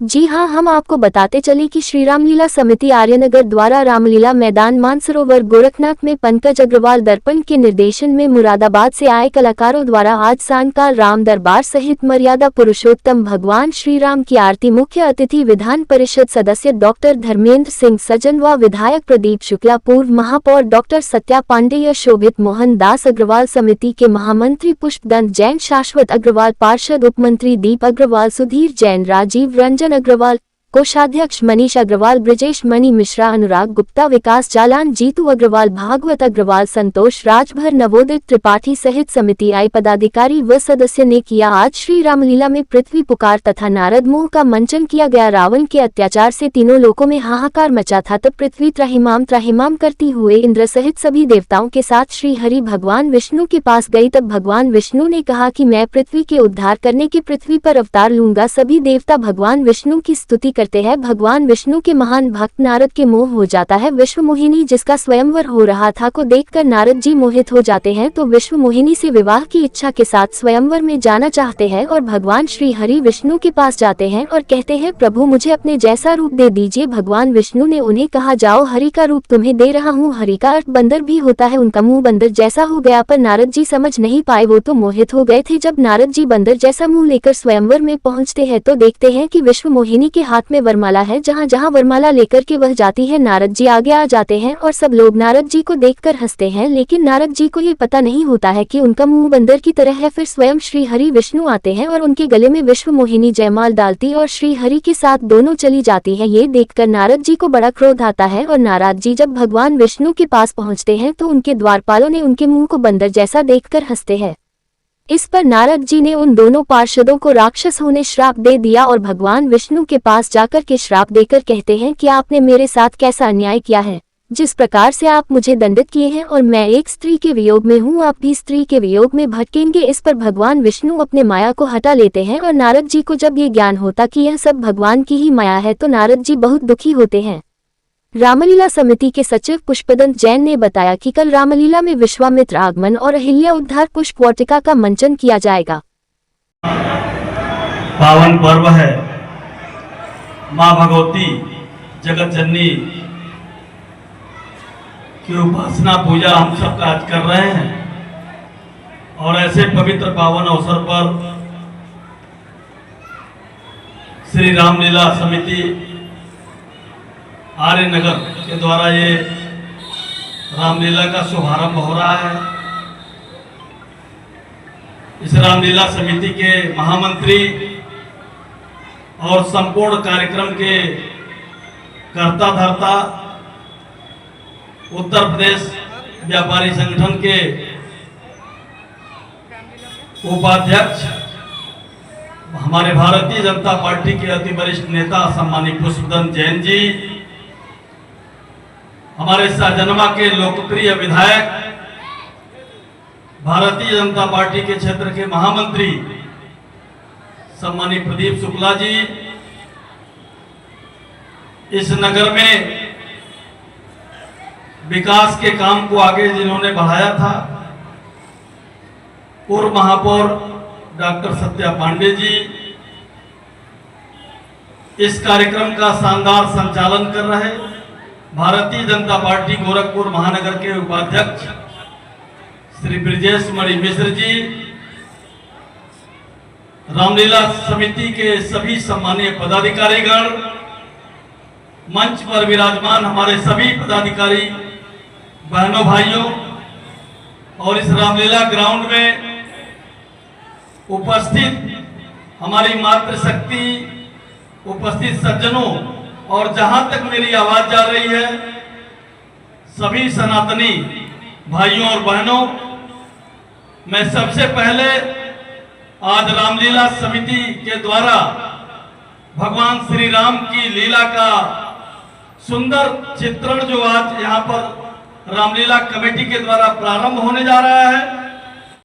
जी हां, हम आपको बताते चले कि श्री रामलीला समिति आर्यनगर द्वारा रामलीला मैदान मानसरोवर गोरखनाथ में पंकज अग्रवाल दर्पण के निर्देशन में मुरादाबाद से आए कलाकारों द्वारा आज सांकाल राम दरबार सहित मर्यादा पुरुषोत्तम भगवान श्री राम की आरती मुख्य अतिथि विधान परिषद सदस्य डॉक्टर धर्मेंद्र सिंह सज्जन व विधायक प्रदीप शुक्ला, पूर्व महापौर डॉक्टर सत्या पांडेय, शोभित मोहन दास अग्रवाल, समिति के महामंत्री पुष्पदंत जैन, शाश्वत अग्रवाल, पार्षद उपमंत्री दीप अग्रवाल, सुधीर जैन, राजीव रंजन अग्रवाल, कोषाध्यक्ष मनीष अग्रवाल, ब्रजेश मणि मिश्रा, अनुराग गुप्ता, विकास जालान, जीतू अग्रवाल, भागवत अग्रवाल, संतोष राजभर, नवोदित त्रिपाठी सहित समिति आई पदाधिकारी व सदस्य ने किया। आज श्री रामलीला में पृथ्वी पुकार तथा नारद मुंह का मंचन किया गया। रावण के अत्याचार से तीनों लोकों में हाहाकार मचा था, तब पृथ्वी त्राहिमाम करती हुए इंद्र सहित सभी देवताओं के साथ श्री हरि भगवान विष्णु के पास गई। तब भगवान विष्णु ने कहा कि मैं पृथ्वी के उद्धार करने के पृथ्वी पर अवतार लूंगा। सभी देवता भगवान विष्णु की स्तुति करते हैं। भगवान विष्णु के महान भक्त नारद के मोह हो जाता है। विश्व मोहिनी जिसका स्वयंवर हो रहा था को देखकर नारद जी मोहित हो जाते हैं, तो विश्व मोहिनी से विवाह की इच्छा के साथ स्वयंवर में जाना चाहते हैं और भगवान श्री हरि विष्णु के पास जाते हैं और कहते हैं, प्रभु मुझे अपने जैसा रूप दे दीजिए। भगवान विष्णु ने उन्हें कहा, जाओ, हरि का रूप तुम्हें दे रहा हूँ। हरि का अर्थ बंदर भी होता है। उनका मुंह बंदर जैसा हो गया, पर नारद जी समझ नहीं पाए, वो तो मोहित हो गए थे। जब नारद जी बंदर जैसा मुंह लेकर स्वयंवर में पहुँचते हैं तो देखते हैं कि विश्व मोहिनी के हाथ में वरमाला है। जहाँ जहाँ वरमाला लेकर के वह जाती है, नारद जी आगे आ जाते हैं और सब लोग नारद जी को देखकर हंसते हैं, लेकिन नारद जी को ये पता नहीं होता है कि उनका मुंह बंदर की तरह है। फिर स्वयं श्री हरि विष्णु आते हैं और उनके गले में विश्व मोहिनी जयमाल डालती और श्री हरि के साथ दोनों चली जाती है। ये देखकर नारद जी को बड़ा क्रोध आता है और नारद जी जब भगवान विष्णु के पास पहुँचते हैं तो उनके द्वारपालों ने उनके मुंह को बंदर जैसा देखकर हंसते हैं। इस पर नारद जी ने उन दोनों पार्षदों को राक्षस होने श्राप दे दिया और भगवान विष्णु के पास जाकर के श्राप देकर कहते हैं कि आपने मेरे साथ कैसा अन्याय किया है। जिस प्रकार से आप मुझे दंडित किए हैं और मैं एक स्त्री के वियोग में हूँ, आप भी स्त्री के वियोग में भटकेंगे। इस पर भगवान विष्णु अपने माया को हटा लेते हैं और नारद जी को जब ये ज्ञान होता कि यह सब भगवान की ही माया है तो नारद जी बहुत दुखी होते हैं। रामलीला समिति के सचिव पुष्पदंत जैन ने बताया कि कल रामलीला में विश्वामित्र आगमन और अहिल्या उद्धार पुष्प वाटिका का मंचन किया जाएगा। पावन पर्व है, माँ भगवती जगत जननी की उपासना पूजा हम सब आज कर रहे हैं और ऐसे पवित्र पावन अवसर पर श्री रामलीला समिति आर्यनगर के द्वारा ये रामलीला का शुभारंभ हो रहा है। इस रामलीला समिति के महामंत्री और संपूर्ण कार्यक्रम के कर्ता धर्ता उत्तर प्रदेश व्यापारी संगठन के उपाध्यक्ष हमारे भारतीय जनता पार्टी के अति वरिष्ठ नेता सम्मानित पुष्पदंत जैन जी, हमारे शाहजनवा के लोकप्रिय विधायक, भारतीय जनता पार्टी के क्षेत्र के महामंत्री सम्मानित प्रदीप शुक्ला जी, इस नगर में विकास के काम को आगे जिन्होंने बढ़ाया था, पूर्व महापौर डॉक्टर सत्या पांडे जी, इस कार्यक्रम का शानदार संचालन कर रहे भारतीय जनता पार्टी गोरखपुर महानगर के उपाध्यक्ष श्री ब्रजेश मणि मिश्र जी, रामलीला समिति के सभी सम्मानीय पदाधिकारीगण, मंच पर विराजमान हमारे सभी पदाधिकारी बहनों भाइयों और इस रामलीला ग्राउंड में उपस्थित हमारी मातृशक्ति, उपस्थित सज्जनों और जहां तक मेरी आवाज जा रही है सभी सनातनी भाइयों और बहनों, मैं सबसे पहले आज रामलीला समिति के द्वारा भगवान श्री राम की लीला का सुंदर चित्रण जो आज यहाँ पर रामलीला कमेटी के द्वारा प्रारंभ होने जा रहा है,